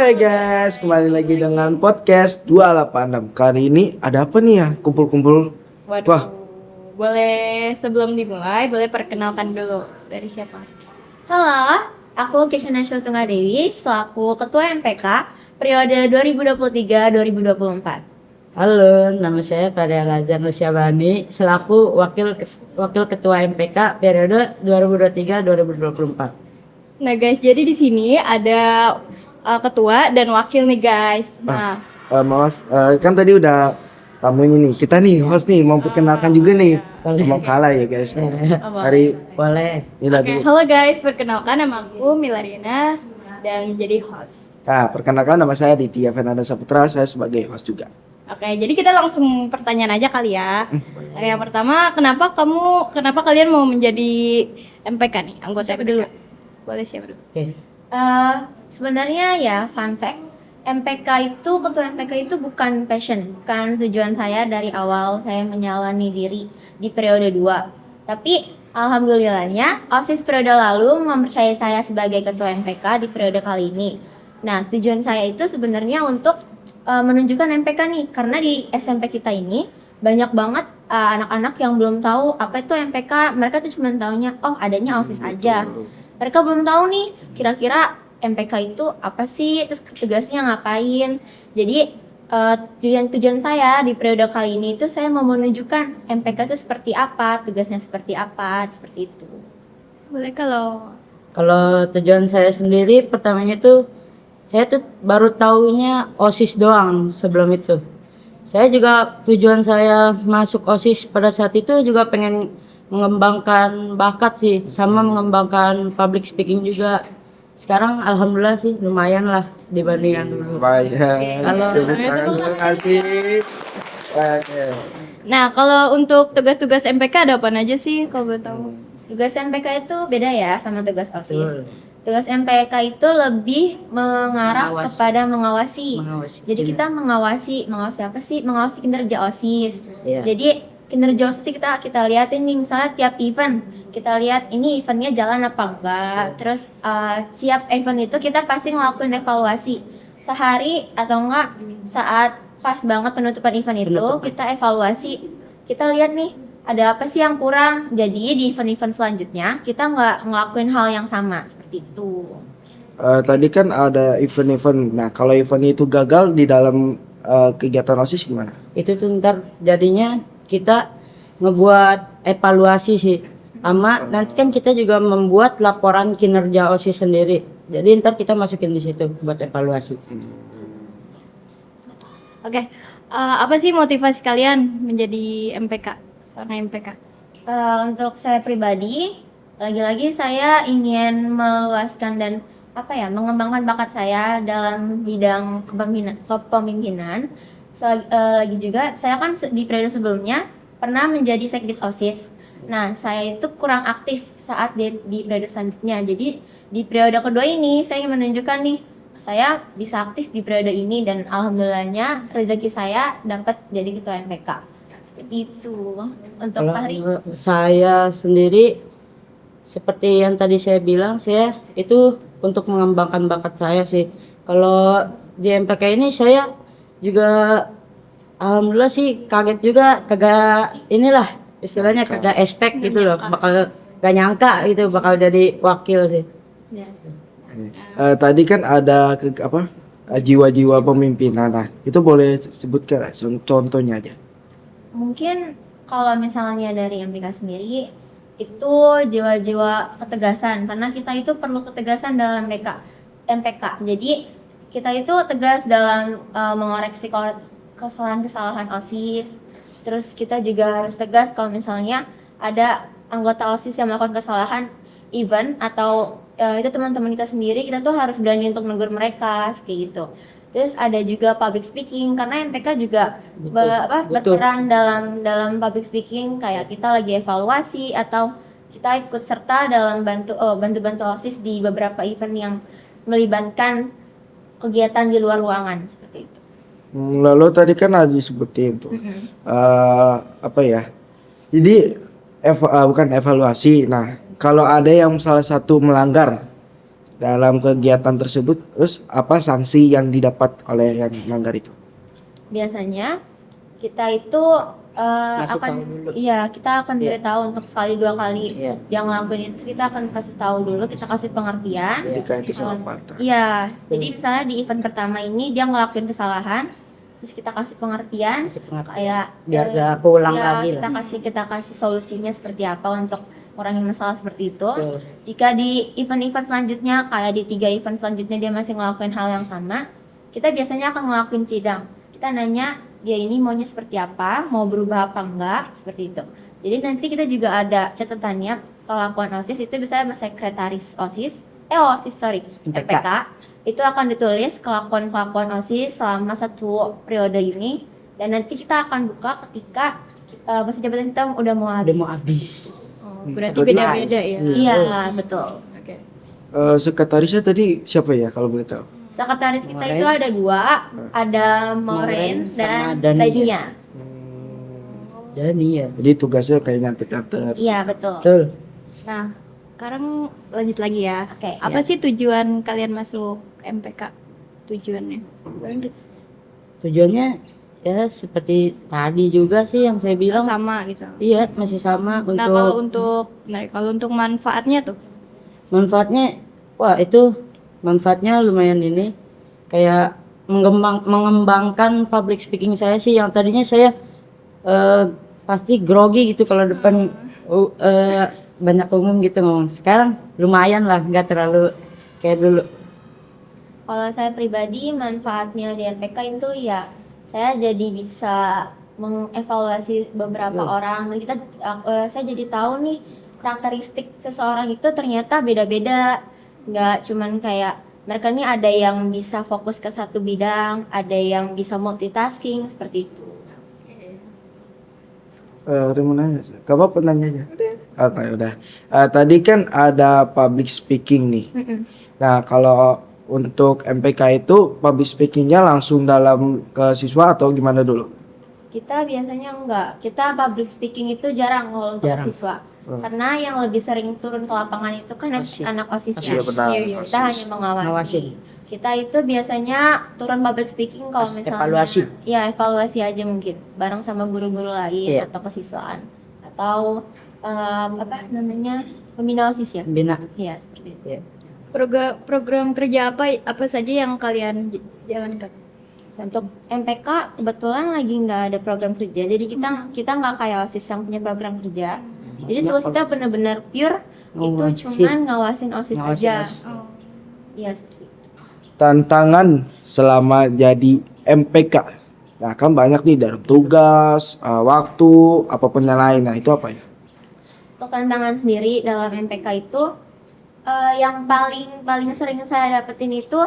Hai guys, kembali lagi dengan podcast 286. Kali ini ada apa nih ya? Kumpul-kumpul. Waduh, Wah, boleh sebelum dimulai, boleh perkenalkan dulu dari siapa? Halo, aku Kisyana Tunggal Dewi selaku Ketua MPK periode 2023-2024. Halo, nama saya Fadel Lazar Nusyabani selaku Wakil Ketua MPK periode 2023-2024. Nah guys, jadi di sini ada ketua dan wakil nih guys. Nah, maaf, kan tadi udah tamunya nih. Kita nih host nih, mau perkenalkan juga nih. Mau kalah ya guys. Hari Boleh. Mila oke, dulu. halo guys, perkenalkan nama aku Milarina dan jadi host. Nah, perkenalkan nama saya Ditya Fernanda Saputra, saya sebagai host juga. Oke, jadi kita langsung pertanyaan aja kali ya. Yang pertama, kenapa kalian mau menjadi MPK nih, anggota MPK? Boleh siapa dulu? Oke. Sebenarnya ya fun fact, Ketua MPK itu bukan passion, bukan tujuan saya dari awal saya menyalani diri di periode 2. Tapi alhamdulillahnya OSIS periode lalu mempercayai saya sebagai Ketua MPK di periode kali ini. Nah, tujuan saya itu sebenarnya untuk menunjukkan MPK nih, karena di SMP kita ini banyak banget anak-anak yang belum tahu apa itu MPK. Mereka tuh cuma taunya adanya OSIS aja. Mereka belum tahu nih kira-kira MPK itu apa sih, terus tugasnya ngapain. Jadi tujuan saya di periode kali ini itu saya mau menunjukkan MPK itu seperti apa, tugasnya seperti apa, seperti itu. Boleh kalau Kalau tujuan saya sendiri pertamanya tuh saya tuh baru taunya OSIS doang sebelum itu. Saya juga tujuan saya masuk OSIS pada saat itu juga pengen mengembangkan bakat sih, sama mengembangkan public speaking juga. Sekarang alhamdulillah sih lumayan lah dibandingkan dulu. Baik. Kalau- Terima kasih. Nah, kalau untuk tugas-tugas MPK ada apa aja sih kalau boleh tahu? Tugas MPK itu beda ya sama tugas OSIS. Betul. Tugas MPK itu lebih mengarah Mengawasi. kepada mengawasi. Mengawasi. Jadi kita mengawasi apa sih? Mengawasi kinerja OSIS. Iya. Jadi kinerja OSIS kita liatin nih, misalnya tiap event kita lihat ini eventnya jalan apa enggak. Terus siap event itu kita pasti ngelakuin evaluasi sehari atau enggak saat pas banget penutupan event itu kita evaluasi, kita lihat nih ada apa sih yang kurang. Jadi di event-event selanjutnya kita nggak ngelakuin hal yang sama seperti itu. Tadi kan ada event-event. Nah, kalau event itu gagal di dalam kegiatan OSIS gimana? Itu tuh ntar jadinya kita ngebuat evaluasi sih, sama nanti kan kita juga membuat laporan kinerja OSIS sendiri, jadi ntar kita masukin di situ buat evaluasi. Oke, apa sih motivasi kalian menjadi MPK, seorang MPK? Untuk saya pribadi, lagi-lagi saya ingin meluaskan dan mengembangkan bakat saya dalam bidang kepemimpinan. Lagi juga saya kan di periode sebelumnya pernah menjadi sekdit OSIS. Nah, saya itu kurang aktif saat di periode selanjutnya. Jadi di periode kedua ini saya ingin menunjukkan nih saya bisa aktif di periode ini, dan alhamdulillahnya rezeki saya dapat jadi ketua MPK. Seperti itu untuk Kalau hari. saya sendiri seperti yang tadi saya bilang, saya itu untuk mengembangkan bakat saya sih. Kalau di MPK ini saya juga alhamdulillah sih kaget juga, kagak inilah istilahnya kagak expect gitu loh, bakal gak nyangka gitu bakal jadi wakil sih. Tadi kan ada jiwa-jiwa pemimpinan. Nah, itu boleh sebutkan contohnya aja. Mungkin kalau misalnya dari MPK sendiri itu jiwa-jiwa ketegasan, karena kita itu perlu ketegasan dalam MPK. Jadi kita itu tegas dalam mengoreksi kesalahan-kesalahan OSIS. Terus kita juga harus tegas kalau misalnya ada anggota OSIS yang melakukan kesalahan event atau itu teman-teman kita sendiri, kita tuh harus berani untuk negur mereka kayak gitu. Terus ada juga public speaking, karena MPK juga Betul. berperan dalam public speaking, kayak kita lagi evaluasi atau kita ikut serta dalam bantu OSIS di beberapa event yang melibatkan kegiatan di luar ruangan seperti itu. Lalu tadi kan ada disebutin tuh jadi bukan evaluasi. Nah, kalau ada yang salah satu melanggar dalam kegiatan tersebut, terus apa sanksi yang didapat oleh yang melanggar itu? Biasanya kita itu Ngasih akan tahu dulu. iya kita akan beritahu untuk sekali dua kali Iya. yang ngelakuin itu kita akan kasih tahu dulu, kita kasih pengertian. Ketika itu salah partai. Iya, jadi misalnya di event pertama ini dia ngelakuin kesalahan, terus kita kasih pengertian, Kasih pengertian. kayak Biar gak keulang ya, lagi kita lah. kasih solusinya seperti apa untuk ngurangin masalah seperti itu. Betul. Jika di event-event selanjutnya kayak di 3 event selanjutnya dia masih ngelakuin hal yang sama, kita biasanya akan ngelakuin sidang. Kita nanya dia ini maunya seperti apa, mau berubah apa enggak, seperti itu. Jadi nanti kita juga ada catatannya kelakuan OSIS itu bisa sekretaris OSIS, MPK. Itu akan ditulis kelakuan-kelakuan OSIS selama 1 periode ini, dan nanti kita akan buka ketika masa jabatan kita udah mau Udah habis. mau habis. Berarti beda-beda ya. Iya, betul. Oke. Sekretarisnya tadi siapa ya kalau boleh tahu? Sekretaris kita Maureen. itu ada 2, ada Maureen Maureen sama dan Dania. Dania. Dan iya. Jadi tugasnya kayak nyantet-nyantet. Iya, betul. Betul. Nah, sekarang lanjut lagi ya. Oke, Apa sih tujuan kalian masuk MPK? Tujuannya? Tujuannya ya seperti tadi juga sih yang saya bilang. Sama gitu. Iya, masih sama Nah, kalau untuk manfaatnya tuh, manfaatnya, wah itu manfaatnya lumayan ini, kayak mengembangkan public speaking saya sih, yang tadinya saya pasti grogi gitu kalau depan banyak umum gitu ngomong. Sekarang lumayan lah, nggak terlalu kayak dulu. Kalau saya pribadi manfaatnya di MPK itu ya saya jadi bisa mengevaluasi beberapa orang, dan saya jadi tahu nih karakteristik seseorang itu ternyata beda-beda, nggak cuman kayak mereka nih ada yang bisa fokus ke satu bidang, ada yang bisa multitasking seperti itu. Udah mau nanya, gak apa-apa nanya aja. Oke, udah. Tadi kan ada public speaking nih. Nah, kalau untuk MPK itu public speakingnya langsung dalam ke siswa atau gimana dulu? Kita biasanya enggak, kita public speaking itu jarang kalau untuk Jarang. siswa. Karena yang lebih sering turun ke lapangan itu kan OSIS. anak OSIS Iya, ya. benar, Kita OSIS. hanya mengawasi. Ngawasin. Kita itu biasanya turun public speaking kalau misalnya Evaluasi. ya evaluasi aja mungkin bareng sama guru-guru lain Iya. atau kesiswaan atau apa namanya pembina OSIS ya. Bina. Iya, seperti itu. Ya. program kerja apa saja yang kalian jalankan? Untuk MPK kebetulan lagi nggak ada program kerja, jadi kita nggak kayak OSIS yang punya program kerja. Jadi tugas kita benar-benar pure itu Ngawasin. cuman ngawasin OSIS Ngawasin aja. OSIS. Iya, seperti itu. Tantangan selama jadi MPK. Nah, kan banyak nih dalam tugas, waktu, apapun yang lain. Nah, itu apa ya? Untuk tantangan sendiri dalam MPK itu yang paling sering saya dapetin itu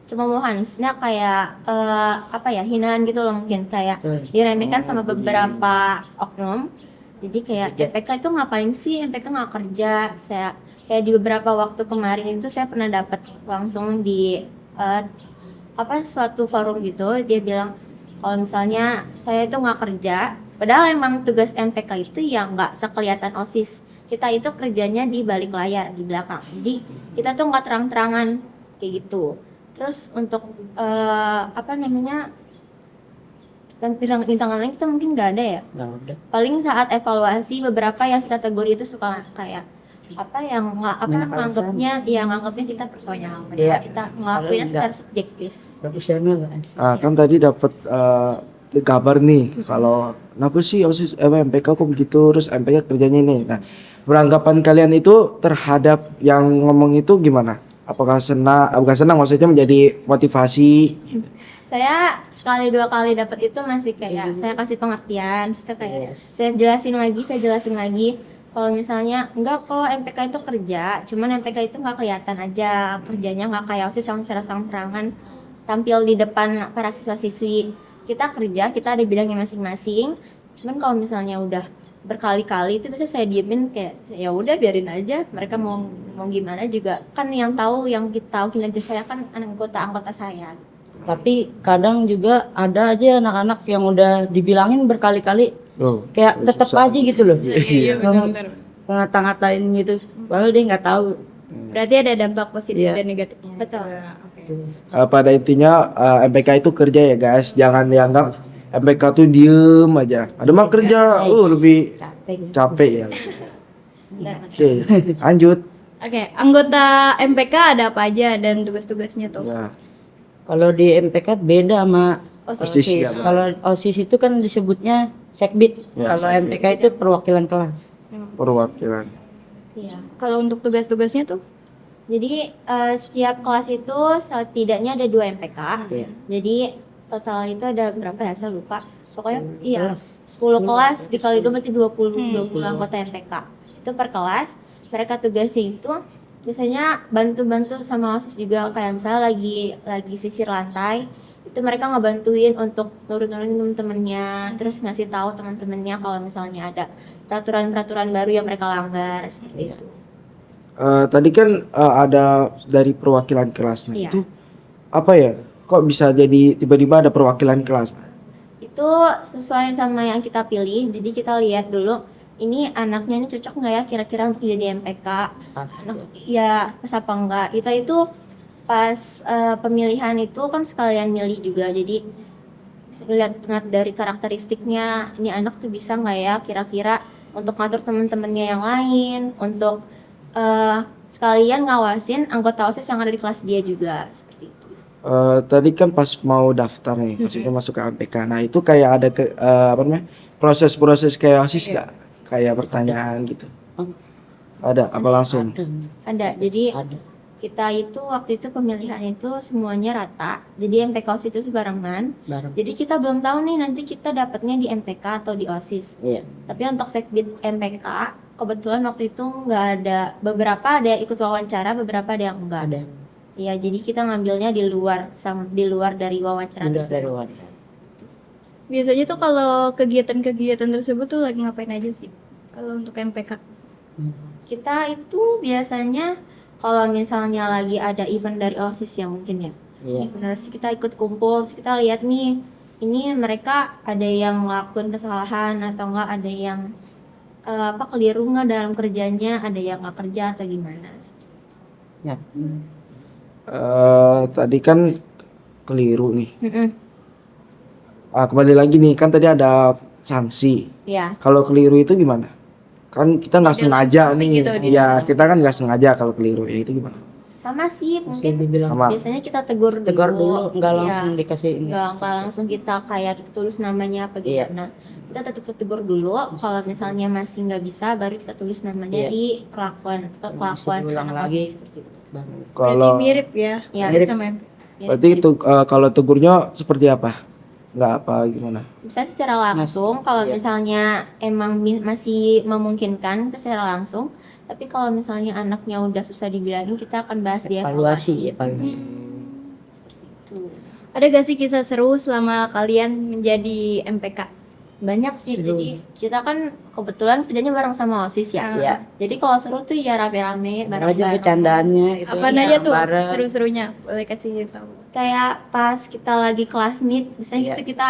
cemoohan, maksudnya kayak apa ya, hinaan gitu loh, mungkin kayak Betul. diremehkan sama beberapa oknum. Jadi kayak MPK itu ngapain sih, MPK nggak kerja. Saya kayak di beberapa waktu kemarin itu saya pernah dapat langsung di suatu forum gitu, dia bilang kalau misalnya saya itu nggak kerja, padahal emang tugas MPK itu ya nggak sekelihatan OSIS. Kita itu kerjanya di balik layar, di belakang. Jadi kita tuh nggak terang-terangan kayak gitu. Terus untuk apa namanya, tantangan lain kita mungkin nggak ada ya. Nah, udah. Paling saat evaluasi beberapa yang kita tegur itu suka kayak apa yang nganggapnya kita personal, Iya. kita ngelakuinnya secara subjektif. Profesional kan. Kan tadi dapat kabar nih kalau kenapa sih OSIS MPK kok begitu, terus MPK kerjanya ini. Nah, beranggapan kalian itu terhadap yang ngomong itu gimana? Apakah bukan senang, maksudnya menjadi motivasi? Saya sekali dua kali dapat itu masih kayak saya kasih pengertian, setelah kayak saya jelasin lagi. Kalau misalnya enggak kok MPK itu kerja, cuman MPK itu nggak kelihatan aja kerjanya, nggak kayak OSIS yang secara terang-terangan tampil di depan para siswa-siswi. Kita kerja, kita ada bidangnya masing-masing. Cuman kalau misalnya udah berkali-kali itu bisa saya diemin, kayak ya udah biarin aja, mereka mau gimana juga kan yang kita tahu kinerja saya kan anggota saya. Tapi kadang juga ada aja anak-anak yang udah dibilangin berkali-kali kayak tetap aja gitu loh. Iya, Ngata-ngatain gitu. Padahal dia nggak tahu. Berarti ada dampak positif Iya. dan negatifnya. Betul. Pada intinya MPK itu kerja ya guys, jangan dianggap MPK tuh diem aja. Ada mah kerja, lebih capek ya. Oke, lanjut. Oke, anggota MPK ada apa aja dan tugas-tugasnya tuh? Ya, Kalau di MPK beda sama OSIS ya. Kalau OSIS itu kan disebutnya sekbid. Ya, Kalau MPK itu perwakilan kelas. perwakilan. Iya. Kalau untuk tugas-tugasnya tuh? Jadi setiap kelas itu setidaknya ada 2 MPK. Iya. Jadi total itu ada berapa ya? Saya lupa. Pokoknya iya 10 kelas dikali 2 berarti 20 anggota MPK. Itu per kelas. Mereka tugasnya itu biasanya bantu-bantu sama OSIS juga, kayak misalnya lagi sisir lantai. Itu mereka ngebantuin untuk nurun-nurunin temen-temennya, terus ngasih tahu teman-temannya kalau misalnya ada peraturan-peraturan baru yang mereka langgar seperti itu. Tadi kan ada dari perwakilan kelas. Nah, Iya. itu apa ya? Kok bisa jadi tiba-tiba ada perwakilan kelas? Itu sesuai sama yang kita pilih, jadi kita lihat dulu ini anaknya ini cocok nggak ya kira-kira untuk jadi MPK. Pas. Ya pas apa enggak, kita itu pas pemilihan itu kan sekalian milih juga, jadi bisa lihat dari karakteristiknya ini anak tuh bisa nggak ya kira-kira untuk ngatur teman-temannya yang lain, untuk sekalian ngawasin anggota OSIS yang ada di kelas dia juga seperti itu. Tadi kan pas mau daftar nih, maksudnya masuk ke MPK. Nah, itu kayak ada apa namanya? Proses-proses kayak OSIS nggak? Kayak pertanyaan gitu. Ada apa langsung? Ada, jadi Ada. kita itu waktu itu pemilihan itu semuanya rata, jadi MPK OSIS itu sebarengan. Bareng. Jadi kita belum tahu nih nanti kita dapatnya di MPK atau di OSIS. Iya. Tapi untuk sekbid MPK kebetulan waktu itu nggak ada, beberapa ada yang ikut wawancara, beberapa ada yang enggak. Ada. Iya, jadi kita ngambilnya di luar dari wawancara Dari tersebut. wawancara. Biasanya tuh kalau kegiatan-kegiatan tersebut tuh lagi ngapain aja sih? Kalau untuk MPK? Kita itu biasanya kalau misalnya lagi ada event dari OSIS ya mungkin ya. Iya. Event dari OSIS kita ikut kumpul, terus kita lihat nih, ini mereka ada yang ngelakuin kesalahan atau enggak, ada yang keliru nggak dalam kerjanya, ada yang nggak kerja atau gimana. Ya. Tadi kan keliru nih. Mm-mm. Kembali lagi nih, kan tadi ada sanksi. Ya, Kalau keliru itu gimana? Kan kita nggak sengaja sanksi nih. gitu, di Ya, kita kan nggak sengaja kalau keliru. Ya itu gimana? sama sih Bisa mungkin. dibilang Sama. Biasanya kita tegur dulu. tegur dulu, nggak Iya. langsung dikasih ini. Nggak langsung kita kayak tulis namanya apa Iya. gimana. Kita tetap tegur dulu. Kalau misalnya masih nggak bisa, baru kita tulis namanya Iya. di kelakuan diulang anak lagi. OSIS seperti itu. Baru. Berarti Kalau mirip ya? Iya, mirip. Sama MPK. berarti itu kalau tegurnya seperti apa? Nggak apa gimana? Bisa secara langsung, kalau Iya. misalnya emang masih memungkinkan ke secara langsung. Tapi kalau misalnya anaknya udah susah dibilangin, kita akan bahas di Evaluasi, evaluasi. evaluasi. Tuh. Ada gak sih kisah seru selama kalian menjadi MPK? Banyak sih, Seru. jadi kita kan kebetulan kerjanya bareng sama OSIS ya. Iya. Jadi kalau seru tuh ya rame-rame, Baru aja bareng-bareng. bercandaannya itu. Apa Iya, aja tuh bareng. seru-serunya? Boleh kasih tahu. Kayak pas kita lagi kelas meet, misalnya Iya. gitu kita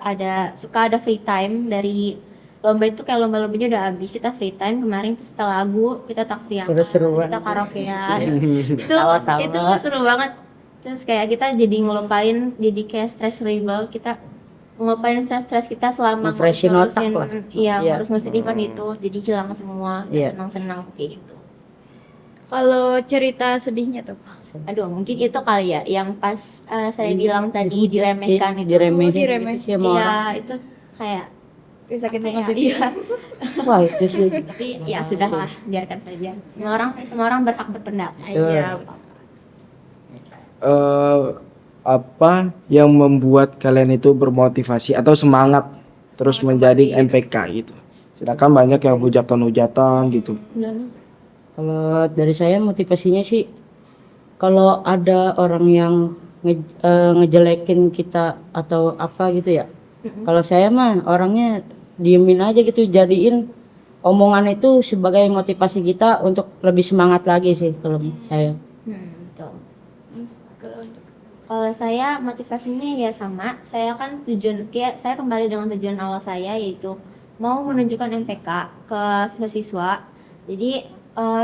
ada suka ada free time dari lomba itu, kayak lomba-lombanya udah habis, kita free time kemarin pas kita lagu, kita takbiran, Seru-seru kita banget. karaokean. itu Tawa-tawa. itu seru banget. Terus kayak kita jadi ngelupain, jadi kayak stress relief, kita ngelupain stres kita selama Refreshing otak ngurusin- lah. Iya, Iya. ngurusin event itu, jadi hilang semua, Iya. senang-senang kayak gitu. Kalau cerita sedihnya tuh? Aduh, mungkin itu kali ya yang pas saya bilang tadi diremehkan itu. Diremehin Diremeh. gitu sih sama orang. Iya, itu kayak Sakit apa banget ya, itu. iya. Wah itu sih. Tapi ya sudahlah, biarkan saja. Semua orang berhak berpendapat. Iya. Apa yang membuat kalian itu bermotivasi atau semangat terus menjadi MPK gitu? Sedangkan banyak yang hujatan-hujatan gitu. Kalau dari saya motivasinya sih, kalau ada orang yang ngejelekin kita atau apa gitu ya. Kalau saya mah orangnya diemin aja gitu, jadiin omongan itu sebagai motivasi kita untuk lebih semangat lagi sih kalau saya. Betul. Kalau saya motivasinya ya sama, saya kan saya kembali dengan tujuan awal saya, yaitu mau menunjukkan MPK ke siswa-siswa. Jadi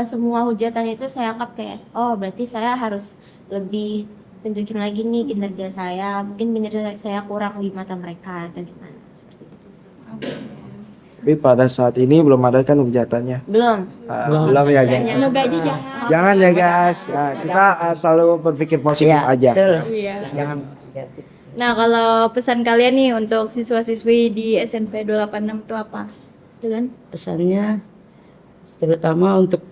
semua hujatan itu saya anggap kayak oh berarti saya harus lebih tunjukin lagi nih kinerja saya, mungkin kinerja saya kurang di mata mereka atau gimana seperti itu. Tapi pada saat ini belum ada kan hujatannya. Belum. Belum ya guys. Semoga aja jangan. Jangan ya guys. Nah, kita selalu berpikir positif Iya, aja. betul. Iya. Jangan. Nah, kalau pesan kalian nih untuk siswa-siswi di SMP 286 itu apa? Itu kan? Pesannya terutama untuk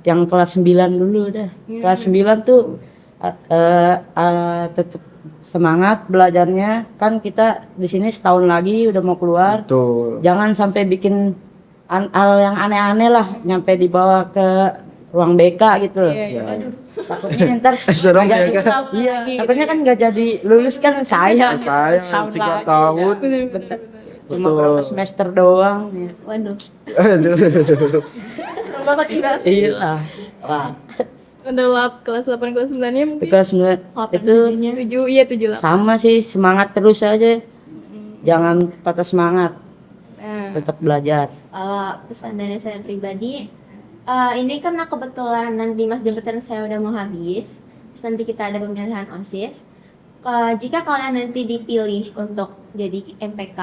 yang kelas 9 dulu dah. Kelas 9 tuh tetap semangat belajarnya, kan kita di sini setahun lagi udah mau keluar. Betul. Jangan sampai bikin hal yang aneh-aneh lah nyampe dibawa ke ruang BK gitu. Takutnya ntar Serem nggak ya, jadi- kan? Iya, takutnya kan nggak jadi lulus kan saya. Saya setahun 3 lagi. tahun. Bentar. Cuma Betul. berapa semester doang. Ya. Waduh. Aduh. Banget dibahas. Iya lah. Wah, Untuk kelas 8 kelas 9-nya di mungkin kelas 9 itu 7, iya 7 8. sama sih, semangat terus aja. Jangan patah semangat, Nah, tetap belajar. Pesan dari saya pribadi, ini karena kebetulan nanti masa jabatan saya udah mau habis, terus nanti kita ada pemilihan OSIS. Jika kalian nanti dipilih untuk jadi MPK,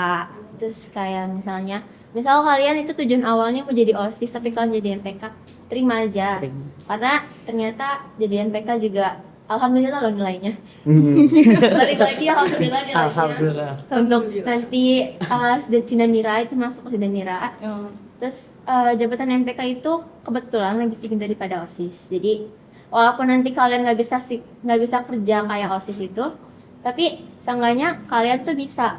terus kayak misal kalian itu tujuan awalnya mau jadi OSIS tapi kalian jadi MPK, terima aja. Karena ternyata jadi MPK juga alhamdulillah loh nilainya. Balik lagi alhamdulillah nilainya. Alhamdulillah. Untuk nanti Cina Nira itu masuk ke Cina Nira. Terus jabatan MPK itu kebetulan lebih tinggi daripada OSIS. Jadi walaupun nanti kalian nggak bisa kerja kayak OSIS itu, tapi seenggaknya kalian tuh bisa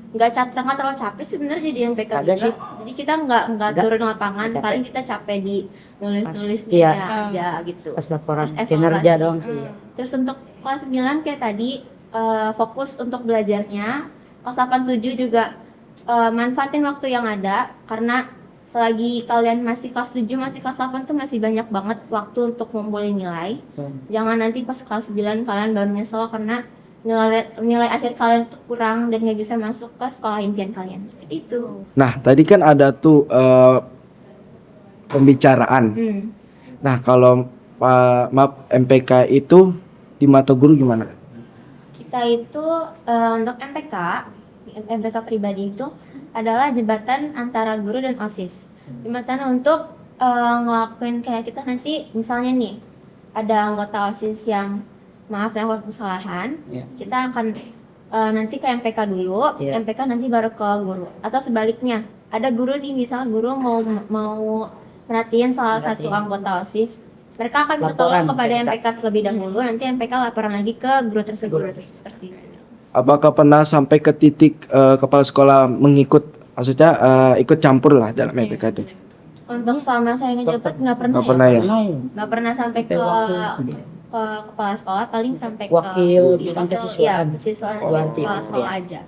nggak terlalu capek sebenarnya jadi MPK Kagak kita. sih. Jadi kita nggak turun lapangan, Capek. paling kita capek di nulis Iya. aja gitu. Pas laporan Pas kinerja evaluasi. doang sih. Terus untuk kelas 9 kayak tadi fokus untuk belajarnya. Kelas 8 7 juga manfaatin waktu yang ada karena selagi kalian masih kelas 7 masih kelas 8 tuh masih banyak banget waktu untuk ngumpulin nilai. Jangan nanti pas kelas 9 kalian baru nyesel karena nilai akhir kalian tuh kurang dan nggak bisa masuk ke sekolah impian kalian seperti itu. Nah, tadi kan ada tuh pembicaraan. Nah, kalau maaf MPK itu di mata guru gimana? Kita itu untuk MPK pribadi itu adalah jembatan antara guru dan OSIS. Jembatan untuk ngelakuin kayak kita nanti misalnya nih ada anggota OSIS yang melakukan kesalahan, kita akan nanti ke MPK dulu, Iya. MPK nanti baru ke guru. Atau sebaliknya, ada guru nih misalnya guru mau perhatiin salah satu anggota OSIS, mereka akan minta tolong Laporan kepada ke kita. MPK terlebih dahulu, nanti MPK laporan lagi ke guru tersebut. Seperti itu. Apakah pernah sampai ke titik kepala sekolah maksudnya ikut campur lah dalam MPK itu? Untuk selama saya ngejabat nggak pernah, Nggak pernah ya? nggak pernah sampai ke kepala sekolah, paling sampai Wakil ke bidang kesiswaan. kesiswaan Oh, aja, berarti kepala itu, sekolah ya. aja.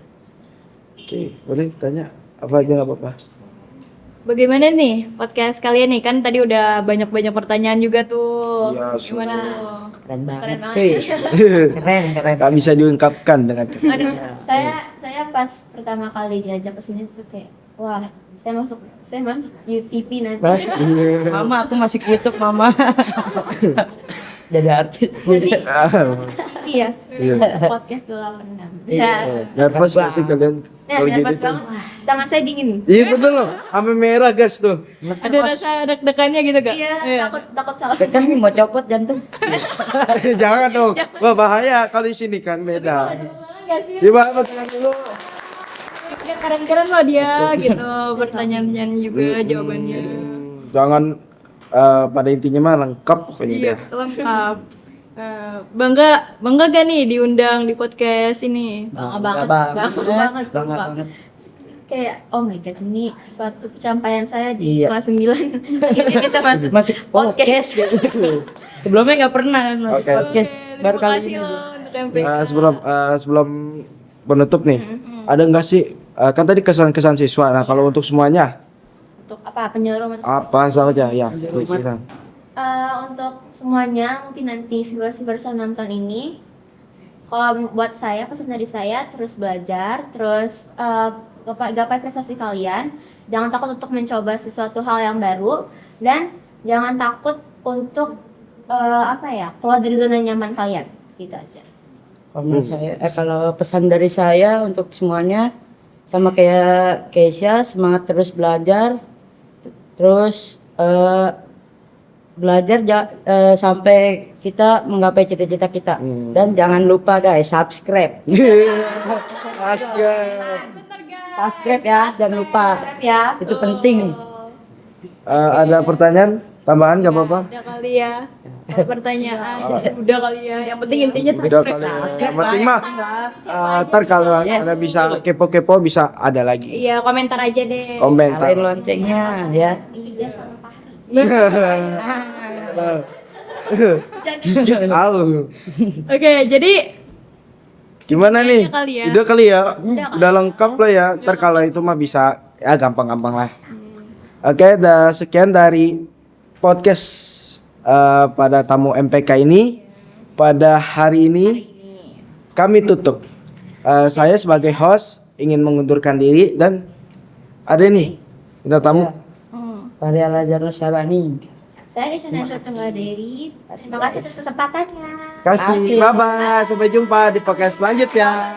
Oke, boleh tanya apa aja nggak apa-apa. bagaimana nih podcast kalian nih? Kan tadi udah banyak-banyak pertanyaan juga tuh. Iya, Gimana tuh? Keren banget, Keren banget. cuy. Keren. Nggak bisa diungkapkan dengan Aduh, saya pas pertama kali diajak ke sini tuh kayak wah, saya masuk UTP nanti. Masuk. Mama, aku masuk YouTube, Mama. Jadi artis. Jadi masuk UTP ya. Iya. Podcast 286. Iya. Nervous nggak sih kalian Ya, kalau gitu nervous tuh? banget. Tangan saya dingin. Iya betul loh, sampai merah guys tuh. Ada rasa deg-degannya gitu gak? Iya, takut salah. Kan mau copot jantung. Jangan dong, wah bahaya kalau di sini kan beda. Coba apa tangan dulu? Ya, keren-keren loh dia gitu. Pertanyaan juga jawabannya. Jangan pada intinya mah lengkap pokoknya Iya, dia. lengkap. Bangga gak nih diundang di podcast ini? Bangga banget, Bangga sumpah. banget. Kayak oh my god, ini suatu pencapaian saya di Iya. kelas 9. Akhirnya bisa masuk Masuk podcast gitu. Sebelumnya nggak pernah kan masuk Oke. podcast. Baru Terima kali kasih ini. loh untuk MPK. Sebelum menutup nih, ada nggak sih kan tadi kesan-kesan siswa. Nah kalau untuk semuanya Untuk apa penyeluruh atau apa saja ya? Silakan. untuk semuanya mungkin nanti viewers yang nonton ini, kalau buat saya pesan dari saya terus belajar, terus gapai prestasi kalian, jangan takut untuk mencoba sesuatu hal yang baru, dan jangan takut untuk keluar dari zona nyaman kalian, gitu aja. Kalau menurut saya, kalau pesan dari saya untuk semuanya sama kayak Keisha, semangat terus belajar, terus belajar sampai kita menggapai cita-cita kita. Dan jangan lupa guys, subscribe. Subscribe ya, jangan lupa. Ya. Itu penting. Ada pertanyaan tambahan gak apa-apa? Udah kali ya. Pertanyaan. Udah kali ya. Yang penting intinya Udah kali ya. Yang penting mah ntar kalau ada bisa kepo-kepo bisa ada lagi Iya, komentar aja deh. komentar. Nyalain loncengnya ya. Ija sama Fahri. Tahu. Oke, jadi Gimana nih? kali ya. Udah kali ya. Udah lengkap lah ya. Ntar kalau itu mah bisa ya gampang-gampang lah. Oke, sekian dari podcast pada tamu MPK ini. Pada hari ini kami tutup. Saya sebagai host ingin mengundurkan diri dan ada nih kita tamu. Fahri Al-Azhar Syabani. Saya Isyana Tenggaderi. Terima kasih atas kesempatannya. Kasih, bye bye, sampai jumpa di podcast selanjutnya.